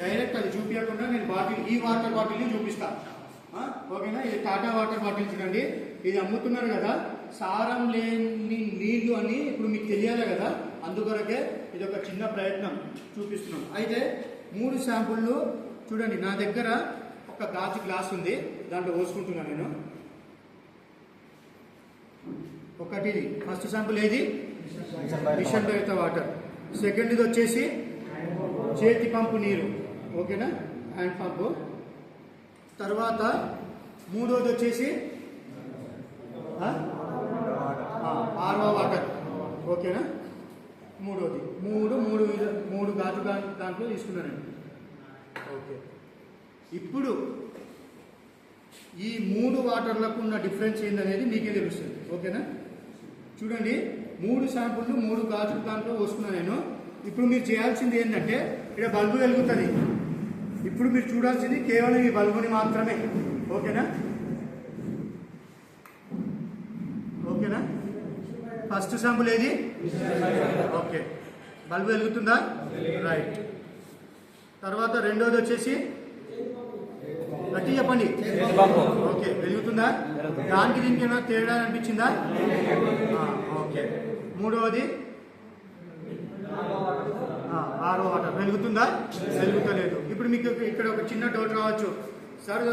Direct అది చూపించకుండా నేను బాటిల్ ఈ వాటర్ బాటిల్ని చూపిస్తా. ఓకేనా? ఇది టాటా వాటర్ బాటిల్ చూడండి, ఇది అమ్ముతున్నారు కదా, సారం లేని నీళ్లు అని ఇప్పుడు మీకు తెలియాలి కదా, అందుకొరకే ఇది ఒక చిన్న ప్రయత్నం చూపిస్తున్నాం. అయితే 3 శాంపుళ్ళు చూడండి. నా దగ్గర ఒక గాజు గ్లాస్ ఉంది, దాంట్లో పోసుకుంటున్నాను నేను. ఒకటి ఫస్ట్ శాంపుల్ ఏది? Mission Bhagiratha water. సెకండ్ది వచ్చేసి చేతి పంపు నీరు, ఓకేనా, హ్యాండ్ పంపు. తర్వాత మూడోది వచ్చేసి ఆర్ఓ వాటర్, ఓకేనా. మూడోది మూడు గాజు దాంట్లో తీసుకున్నానండి. ఓకే, ఇప్పుడు ఈ 3 వాటర్లకు ఉన్న డిఫరెన్స్ ఏందనేది మీకే తెలుస్తుంది, ఓకేనా. చూడండి, 3 శాంపుళ్ళు 3 గాజు దాంట్లో పోసుకున్నాను నేను. ఇప్పుడు మీరు చేయాల్సింది ఏంటంటే, ఇక్కడ బల్బు వెలుగుతుంది. ఇప్పుడు మీరు చూడాల్సింది కేవలం ఈ బల్బుని మాత్రమే, ఓకేనా. ఓకేనా? ఫస్ట్ శాంపుల్ ఏది? ఓకే, బల్బు వెలుగుతుందా? రైట్. తర్వాత రెండోది వచ్చేసి గట్టి చెప్పండి. ఓకే, వెలుగుతుందా? దానికి దీనికి ఏమైనా తేడా అనిపించిందా? ఓకే. మూడవది ఆరో వాటర్, వెలుగుతుందా? వెలుగుతలేదు. ఇప్పుడు మీకు ఇక్కడ ఒక చిన్న డౌట్ రావచ్చు, సార్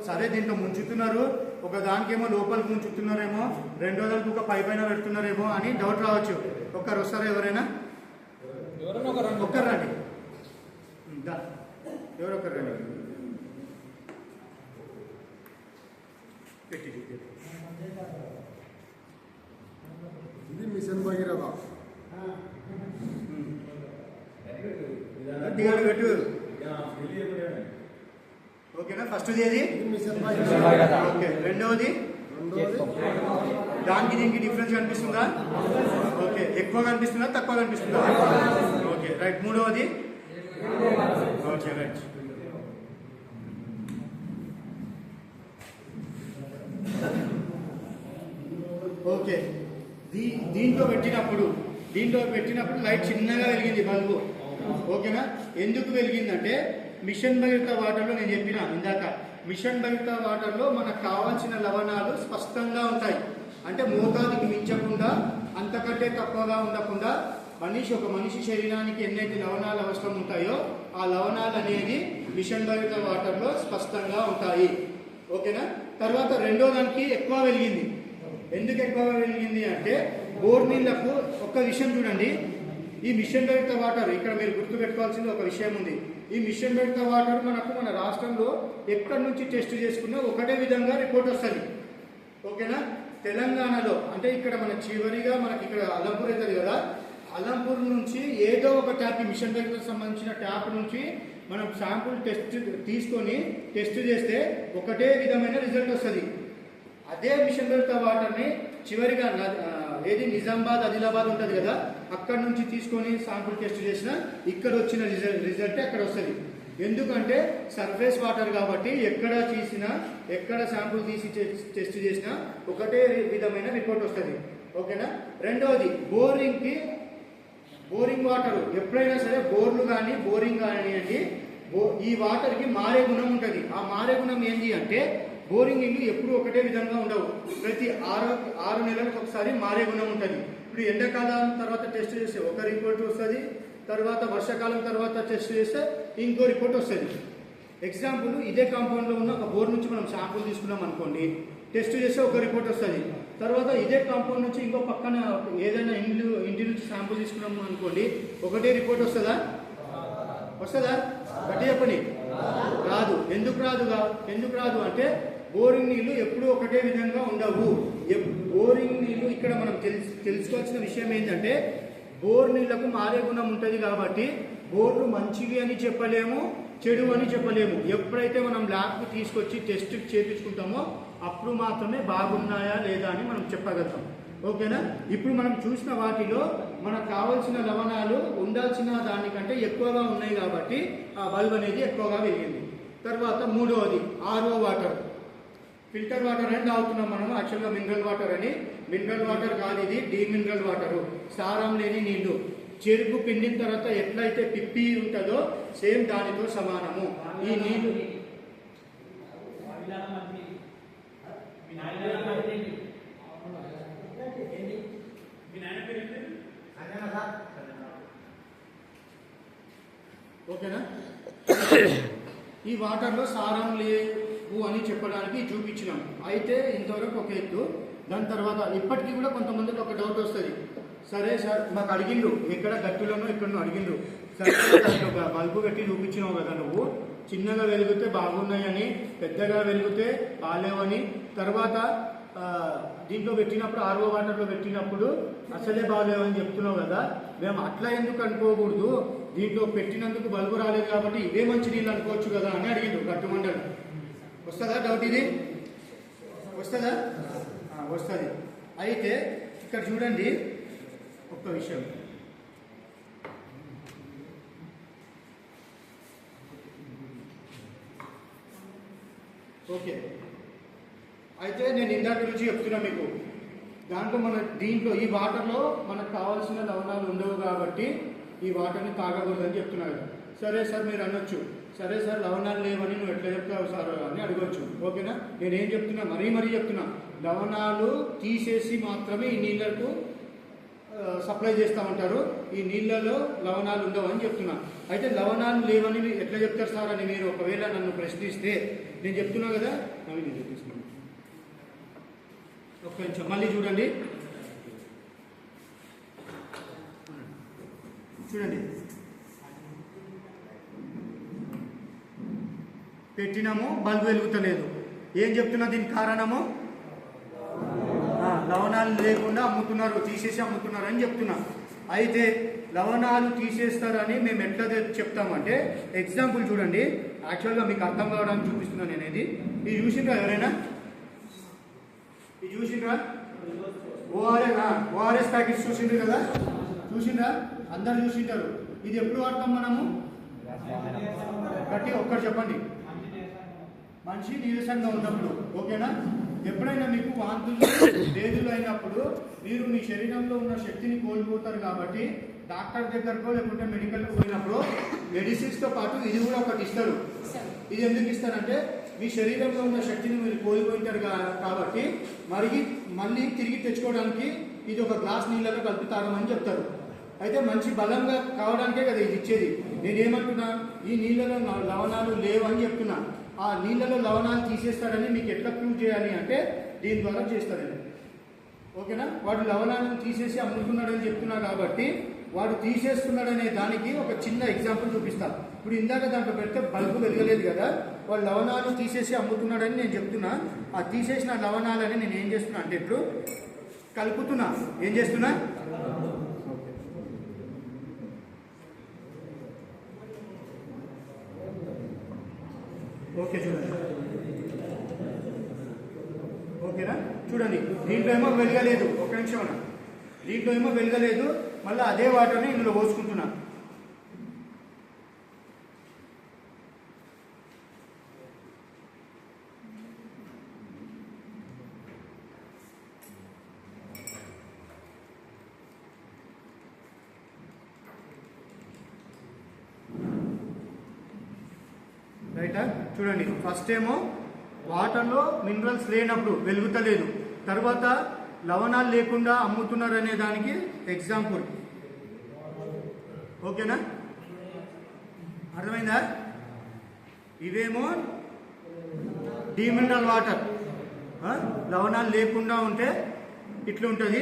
సరే దీంట్లో ముంచుతున్నారు, ఒక దానికేమో లోపలికి ముంచుతున్నారేమో, రెండో దానికి ఒక పైన పెడుతున్నారేమో అని డౌట్ రావచ్చు. ఒక్కరు వస్తారా? ఎవరైనా ఒక్కరు రండి, ఎవరొక్కరు రండి. ఇది మిషన్ భగీరథ. పెట్టు, ఓకేనా. ఫస్ట్ది ఏది? ఓకే. రెండవది దానికి దీనికి డిఫరెన్స్ కనిపిస్తుందా? ఓకే, ఎక్కువ కనిపిస్తుందా తక్కువ కనిపిస్తుందా? Okay, right. మూడవది ఓకే, రైట్. ఓకే, దీంట్లో పెట్టినప్పుడు లైట్ చిన్నగా వెలిగింది బల్బు, ఓకేనా. ఎందుకు వెలిగిందంటే మిషన్ భగీరథ వాటర్లో నేను చెప్పిన ఇందాక, మిషన్ భగీరథ వాటర్లో మనకు కావాల్సిన లవణాలు స్పష్టంగా ఉంటాయి. అంటే మోతాదుకి మించకుండా, అంతకంటే తక్కువగా ఉండకుండా, ఒక మనిషి శరీరానికి ఎన్నైతే లవణాలు అవసరం ఉంటాయో ఆ లవణాలు అనేది మిషన్ భగీరథ వాటర్లో స్పష్టంగా ఉంటాయి, ఓకేనా. తర్వాత రెండో దానికి ఎక్కువ వెలిగింది. ఎందుకు ఎక్కువ వెలిగింది అంటే, బోర్ నీళ్లకు ఒక్క విషయం చూడండి, ఈ మిషన్ భగీరథ వాటర్ ఇక్కడ మీరు గుర్తుపెట్టుకోవాల్సింది ఒక విషయం ఉంది. ఈ మిషన్ భగీరథ వాటర్ మన రాష్ట్రంలో ఎక్కడి నుంచి టెస్ట్ చేసుకున్నా ఒకటే విధంగా రిపోర్ట్ వస్తుంది, ఓకేనా. తెలంగాణలో అంటే ఇక్కడ చివరిగా మనకి ఇక్కడ అలంపూర్ అవుతుంది కదా, అలంపూర్ నుంచి ఏదో ఒక ట్యాప్, మిషన్ భగీరథకు సంబంధించిన ట్యాప్ నుంచి మనం శాంపుల్ తీసుకొని టెస్ట్ చేస్తే ఒకటే విధమైన రిజల్ట్ వస్తుంది. అదే మిషన్ భగీరథ వాటర్ని చివరిగా ఏది నిజామాబాద్, ఆదిలాబాద్ ఉంటుంది కదా, అక్కడ నుంచి తీసుకొని శాంపుల్ టెస్ట్ చేసినా ఇక్కడ వచ్చిన రిజల్ట్ అక్కడ వస్తుంది. ఎందుకంటే సర్ఫేస్ వాటర్ కాబట్టి ఎక్కడ శాంపుల్ తీసి టెస్ట్ చేసినా ఒకటే విధమైన రిపోర్ట్ వస్తుంది, ఓకేనా. రెండవది బోరింగ్ వాటర్, ఎప్పుడైనా సరే బోర్లు కానీ బోరింగ్ కానివ్వండి, ఈ వాటర్కి మారే గుణం ఉంటుంది. ఆ మారే గుణం ఏంటి అంటే, బోరింగ్ నీళ్ళు ఎప్పుడు ఒకటే విధంగా ఉండవు, ప్రతి 6 నెలలకు ఒకసారి మారే గుణం ఉంటుంది. ఇప్పుడు ఎండాకాలం తర్వాత టెస్ట్ చేస్తే ఒక రిపోర్ట్ వస్తుంది, తర్వాత వర్షాకాలం తర్వాత టెస్ట్ చేస్తే ఇంకో రిపోర్ట్ వస్తుంది. ఎగ్జాంపుల్, ఇదే కాంపౌండ్లో ఉన్న ఒక బోర్ నుంచి మనం శాంపుల్ తీసుకున్నాం అనుకోండి, టెస్ట్ చేస్తే ఒక రిపోర్ట్ వస్తుంది. తర్వాత ఇదే కాంపౌండ్ నుంచి ఇంకో పక్కన ఏదైనా ఇంటి నుంచి శాంపుల్ తీసుకున్నాము అనుకోండి, ఒకటే రిపోర్ట్ వస్తుందా? గట్టి చెప్పండి. రాదు. ఎందుకు రాదు అంటే, బోరింగ్ నీళ్లు ఎప్పుడూ ఒకటే విధంగా ఉండవు. బోరింగ్ నీళ్లు ఇక్కడ మనం తెలుసుకోవాల్సిన విషయం ఏంటంటే, బోర్ నీళ్లకు మారే గుణం ఉంటుంది కాబట్టి బోర్లు మంచివి అని చెప్పలేము, చెడు అని చెప్పలేము. ఎప్పుడైతే మనం ల్యాబ్కి తీసుకొచ్చి టెస్ట్ చేయించుకుంటామో అప్పుడు మాత్రమే బాగున్నాయా లేదా అని మనం చెప్పగలుగుతాం, ఓకేనా. ఇప్పుడు మనం చూసిన వాటిలో మనకు కావాల్సిన లవణాలు ఉండాల్సిన దానికంటే ఎక్కువగా ఉన్నాయి కాబట్టి ఆ బల్బ్ అనేది ఎక్కువగా వెలిగింది. తర్వాత మూడవది ఆర్ఓ వాటర్, ఫిల్టర్ వాటర్ అని తాగుతున్నాం మనం, యాక్చువల్గా మినరల్ వాటర్ అని. మినరల్ వాటర్ కాదు ఇది, డీమినరల్ వాటరు, సారం లేని నీళ్లు. చెరుకు పిండిన తర్వాత ఎట్లయితే పిప్పి ఉంటుందో సేమ్ దానితో సమానము. ఈ నీళ్లు ఓకేనా? ఈ వాటర్లో సారం లేవు అని చెప్పడానికి చూపించినాం. అయితే ఇంతవరకు ఒక ఎత్తు. దాని తర్వాత ఇప్పటికీ కూడా కొంతమందికి ఒక డౌట్ వస్తుంది. సరే సార్ మాకు అడిగిండ్రు, ఎక్కడ గట్టులోనో ఎక్కడనో అడిగిండ్రు, సరే ఒక బల్బు పెట్టి చూపించినావు కదా నువ్వు, చిన్నగా వెలిగితే బాగున్నాయని, పెద్దగా వెలిగితే బాగాలేవని, తర్వాత దీంట్లో పెట్టినప్పుడు ఆర్ఓ వాటర్లో పెట్టినప్పుడు అసలే బాగాలేవని చెప్తున్నావు కదా, మేము అట్లా ఎందుకు అనుకోకూడదు, దీంట్లో పెట్టినందుకు బల్బు రాలేదు కాబట్టి ఇవే మంచి నీళ్ళు అనుకోవచ్చు కదా అని అడిగిండు గట్టు మండలి. వస్తుందా డౌట్ ఇది? వస్తుందా? వస్తుంది. అయితే ఇక్కడ చూడండి ఒక్క విషయం. ఓకే, అయితే నేను ఇందాక నుంచి చెప్తున్నా మీకు, దాంట్లో దీంట్లో ఈ వాటర్లో మనకు కావాల్సిన లవణాలు ఉండవు కాబట్టి ఈ వాటర్ని తాగకూడదని చెప్తున్నారు. సరే సార్ మీరు అనొచ్చు, సరే సార్ లవణాలు లేవని నువ్వు ఎట్లా చెప్తావు సార్ అని అడగచ్చు. ఓకేనా? నేనేం చెప్తున్నా, మరీ చెప్తున్నా, లవణాలు తీసేసి మాత్రమే ఈ నీళ్లకు సప్లై చేస్తూ ఉంటారు. ఈ నీళ్ళలో లవణాలు ఉండవు అని చెప్తున్నా. అయితే లవణాలు లేవని ఎట్లా చెప్తారు సార్ అని మీరు ఒకవేళ నన్ను ప్రశ్నిస్తే నేను చెప్తున్నా కదా, అవి నేను తీసుకున్నాను. ఒక్క నిమిషం మళ్ళీ చూడండి. పెట్టినాము, బల్బు వెలుగుతలేదు. ఏం చెప్తున్నా దీనికి కారణము? లవణాలు లేకుండా అమ్ముతున్నారు, తీసేసి అమ్ముతున్నారు అని చెప్తున్నా. అయితే లవణాలు తీసేస్తారని మేము ఎట్లా చెప్తామంటే, ఎగ్జాంపుల్ చూడండి, యాక్చువల్గా మీకు అర్థం కావడానికి చూపిస్తున్నాను నేను. ఇది చూసిండ్రా ఎవరైనా? ఇది చూసిండ్రా? ఓఆర్ఎస్ ప్యాకెట్స్ చూసిండ్రు కదా, చూసిండ్రా? అందరు చూసింటారు. ఇది ఎప్పుడు వాడతాం మనము? గట్టి ఒక్కటి చెప్పండి. మనిషి నీరసంగా ఉన్నప్పుడు. ఓకేనా? ఎప్పుడైనా మీకు వాంతులు వేదులు అయినప్పుడు మీరు మీ శరీరంలో ఉన్న శక్తిని కోల్పోతారు కాబట్టి డాక్టర్ దగ్గరకో లేకుంటే మెడికల్కి పోయినప్పుడు మెడిసిన్స్తో పాటు ఇది కూడా ఒకటి ఇస్తారు. ఇది ఎందుకు ఇస్తారంటే మీ శరీరంలో ఉన్న శక్తిని మీరు కోల్పోయింటారు కాబట్టి మళ్ళీ తిరిగి తెచ్చుకోవడానికి ఇది ఒక గ్లాస్ నీళ్ళలో కలుపుతారని చెప్తారు. అయితే మంచి బలంగా కావడానికే కదా ఇది ఇచ్చేది. నేనేమంటున్నా, ఈ నీళ్ళలో లవణాలు లేవు అని చెప్తున్నా. ఆ నీళ్ళలో లవణాలు తీసేస్తాడని మీకు ఎట్లా ప్రూవ్ చేయాలి అంటే దీని ద్వారా చేస్తాడని. ఓకేనా? వాడు లవణాలను తీసేసి అమ్ముతున్నాడని చెప్తున్నా కాబట్టి వాడు తీసేస్తున్నాడనే దానికి ఒక చిన్న ఎగ్జాంపుల్ చూపిస్తాను. ఇప్పుడు ఇందాక దాంట్లో పెడితే బల్బు వెలగలేదు కదా, వాడు లవణాలు తీసేసి అమ్ముతున్నాడని నేను చెప్తున్నా. ఆ తీసేసిన లవణాలని నేను ఏం చేస్తున్నా అంటే ఇప్పుడు కలుపుతున్నా. ఏం చేస్తున్నా? ఓకే చూడండి. ఓకేనా? చూడండి, దీంట్లో ఏమో వెలగలేదు. ఒక నిమిషం అన్న, దీంట్లో ఏమో వెలగలేదు. మళ్ళీ అదే వాటర్ని ఇందులో పోసుకుంటున్నా. రైటా? చూడండి, ఫస్ట్ ఏమో వాటర్లో మినరల్స్ లేనప్పుడు వెలుగుతలేదు, తర్వాత లవణాలు లేకుండా అమ్ముతున్నారు అనే దానికి ఎగ్జాంపుల్. ఓకేనా? అర్థమైందా? ఇవేమో డీమినరల్ వాటర్, లవణాలు లేకుండా ఉంటే ఇట్లుంటుంది,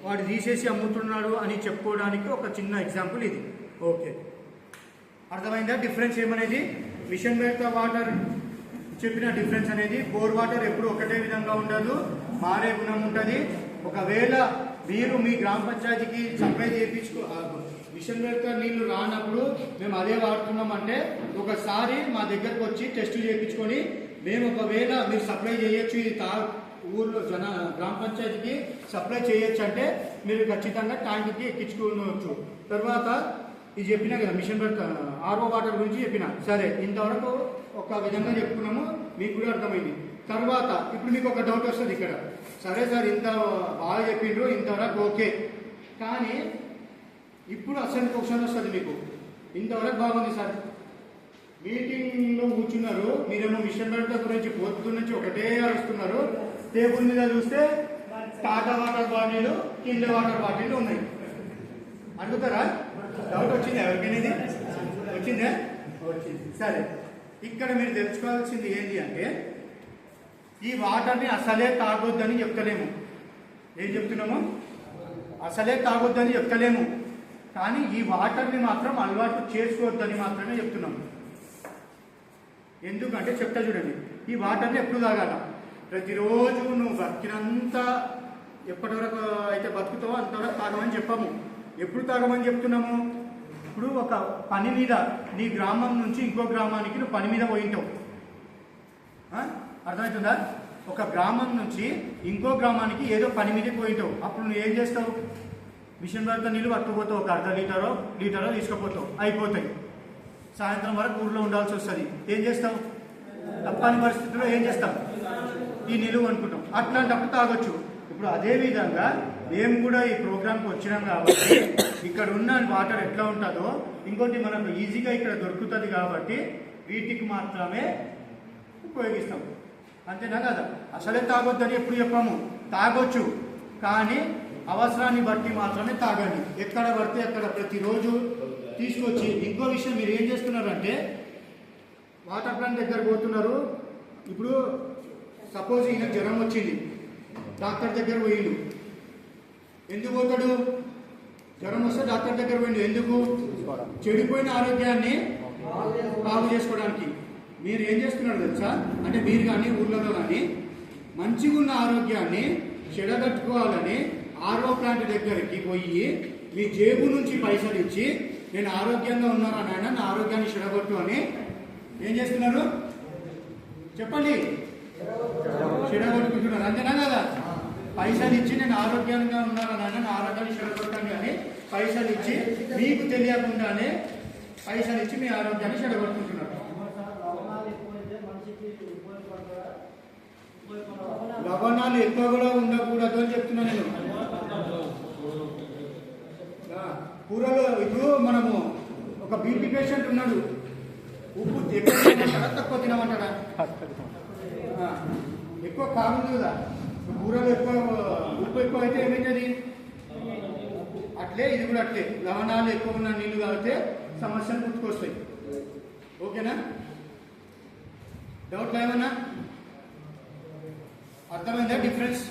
వాడు తీసేసి అమ్ముతున్నాడు అని చెప్పుకోవడానికి ఒక చిన్న ఎగ్జాంపుల్ ఇది. ఓకే, అర్థమైందా డిఫరెన్స్ ఏమనేది? మిషన్ బేస్డ్ వాటర్ చెప్పిన డిఫరెన్స్ అనేది, బోర్ వాటర్ ఎప్పుడు ఒకటే విధంగా ఉండదు, మారే గుణం ఉంటుంది. ఒకవేళ మీరు మీ గ్రామ పంచాయతీకి సప్లై మిషన్ బేస్డ్ నీళ్లు రానప్పుడు మేము అదే వాడుతున్నాం అంటే ఒకసారి మా దగ్గరకు వచ్చి టెస్ట్ చేయించుకొని మేము ఒకవేళ మీరు సప్లై చేయొచ్చు, ఇది ఊర్లో గ్రామ పంచాయతీకి సప్లై చేయొచ్చు అంటే మీరు ఖచ్చితంగా ట్యాంక్కి ఎక్కించుకోవచ్చు. తర్వాత ఇది చెప్పినా కదా, మిషన్ బెర్త్ ఆర్ఓ వాటర్ గురించి చెప్పిన. సరే, ఇంతవరకు ఒక విధంగా చెప్పుకున్నాము, మీకు కూడా అర్థమైంది. తర్వాత ఇప్పుడు మీకు ఒక డౌట్ వస్తుంది ఇక్కడ. సరే సార్, ఇంత బాగా చెప్పిండ్రు, ఇంతవరకు ఓకే, కానీ ఇప్పుడు అసలు క్వశ్చన్ వస్తుంది మీకు. ఇంతవరకు బాగుంది సార్. మీటింగ్లో కూర్చున్నారు, మీరేమో మిషన్ భగీరథ గురించి పొద్దున్న నుంచి ఒకటే అరుస్తున్నారు. టేబుల్ మీద చూస్తే టాటా వాటర్ బాటిల్, కింద వాటర్ బాటిల్ ఉన్నాయి. అడుగుతారా? డౌట్ వచ్చింది ఎవరికైనా? ఇది వచ్చిందా? వచ్చింది. సరే, ఇక్కడ మీరు తెలుసుకోవాల్సింది ఏంటి అంటే ఈ వాటర్ని అసలే తాగొద్దని చెప్తలేము. ఏం చెప్తున్నాము? అసలే తాగొద్దని చెప్తలేము, కానీ ఈ వాటర్ని మాత్రం అలవాటు చేసుకోవద్దని మాత్రమే చెప్తున్నాము. ఎందుకంటే చెప్తా చూడండి, ఈ వాటర్ని ఎప్పుడు తాగాల? ప్రతిరోజు నువ్వు బతికినంత ఎప్పటి వరకు అయితే బతుకుతావో అంతవరకు తాగమని చెప్పాము. ఎప్పుడు తాగమని చెప్తున్నాము? ఇప్పుడు ఒక పని మీద నీ గ్రామం నుంచి ఇంకో గ్రామానికి నువ్వు పని మీద పోయింటావు. అర్థమవుతుందా? ఒక గ్రామం నుంచి ఇంకో గ్రామానికి ఏదో పని మీద పోయింటావు. అప్పుడు నువ్వు ఏం చేస్తావు? మిషన్ భగీరథ నీళ్ళు పట్టుకుపోతావు. ఒక అర్ధ లీటరో తీసుకుపోతావు, అయిపోతాయి. సాయంత్రం వరకు ఊళ్ళో ఉండాల్సి వస్తుంది. ఏం చేస్తావు? తప్పని పరిస్థితుల్లో ఏం చేస్తాం? ఈ నీళ్ళు అనుకుంటాం. అట్లాంటప్పుడు తాగొచ్చు. ఇప్పుడు అదే విధంగా మేము కూడా ఈ ప్రోగ్రామ్కి వచ్చినాం కాబట్టి ఇక్కడ ఉన్న వాటర్ ఎట్లా ఉంటుందో ఇంకోటి మనకు ఈజీగా ఇక్కడ దొరుకుతుంది కాబట్టి వీటికి మాత్రమే ఉపయోగిస్తాం. అంతేనా కదా? అసలే తాగొద్దని ఎప్పుడు చెప్పాము. తాగొచ్చు, కానీ అవసరాన్ని బట్టి మాత్రమే తాగండి. ఎక్కడ పడితే అక్కడ ప్రతిరోజు తీసుకొచ్చి. ఇంకో విషయం మీరు ఏం చేస్తున్నారంటే వాటర్ ప్లాంట్ దగ్గర పోతున్నారు. ఇప్పుడు సపోజ్ ఈయన జ్వరం వచ్చింది, డాక్టర్ దగ్గర పోయిండు. ఎందుకు పోతాడు? జ్వరం వస్తే డాక్టర్ దగ్గర పోయిండు. ఎందుకు? చెడిపోయిన ఆరోగ్యాన్ని బాగు చేసుకోవడానికి. మీరు ఏం చేస్తున్నారు తెలుసా? అంటే మీరు కానీ ఊర్లలో కానీ మంచిగా ఉన్న ఆరోగ్యాన్ని చెడగట్టుకోవాలని ఆర్ఓ ప్లాంట్ దగ్గరికి పోయి మీ జేబు నుంచి పైసలు ఇచ్చి నేను ఆరోగ్యంగా ఉన్నాను నాయన, నా ఆరోగ్యాన్ని చెడగొట్టు అని ఏం చేస్తున్నారు? చెప్పండి. చెడగొట్టుకుంటున్నారు. అంతేనా కదా? పైసలు ఇచ్చి నేను ఆరోగ్యంగా ఉన్నాను నాయన, నా ఆరోగ్యాన్ని చెడగొట్టండి అని పైసలు ఇచ్చి మీకు తెలియకుండానే పైసలు ఇచ్చి మీ ఆరోగ్యాన్ని చెడగొట్టుకుంటున్నారు. లవణాలు ఎక్కువ కూడా ఉండకూడదు అని చెప్తున్నా నేను. కూరలో ఇప్పుడు మనము ఒక బీపీ పేషెంట్ ఉన్నాడు, ఉప్పు ఎక్కువ తినమంటాడా తక్కువ తినమంటాడా? ఎక్కువ కాదు కదా. కూరలో ఎక్కువ ఉప్పు ఎక్కువ అయితే ఏమైతుంది? అట్లే ఇది కూడా అట్లే. లవణాలు ఎక్కువ ఉన్న నీళ్లు తాగితే సమస్యలు పుట్టుకొస్తాయి. ఓకేనా? డౌట్లు ఏమన్నా? అర్థమైందా డిఫరెన్స్?